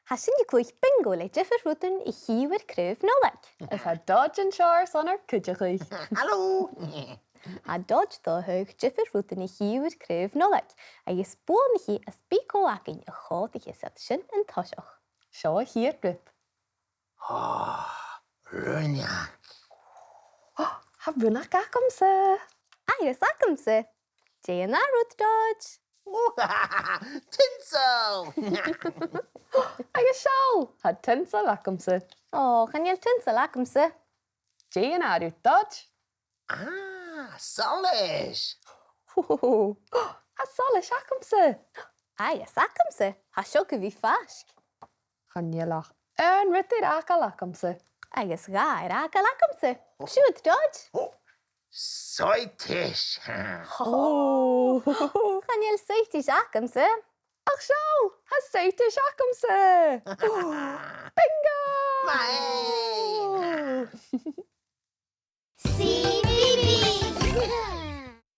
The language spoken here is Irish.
Hasin je clwych bingo le differ rwydyn I hiwyr cryf Nollaig. Is ha dodge yn siar sonar cydych chi. Hallo! Ha dodge do hwg differ rwydyn I hiwyr cryf Nollaig. A ys bôn hi as bico ac yn y chod I hysad sy'n yn tosioch. Sio hir grip. Runiac. Ha rwnac ac am sy. A ys ac am sy. Jay na rwyd dodge. Tinsel! Agus siol. Ha tinsel ac am sy. O, chan yw'r tinsel ac am sy. Jay yn arw dodge. Solish! Ha solish ac am sy. A ys ac am sy. Ha sio gyfi ffasg. Chan nielach yn rydyr ac al ac am sy. A ys gair ac al ac am sy. Siwyd dodge. Soitish! Oh. Chan yw'r seitis ac am sy. Ach siol. Ha seitish ac am sy. Bingo! Mine!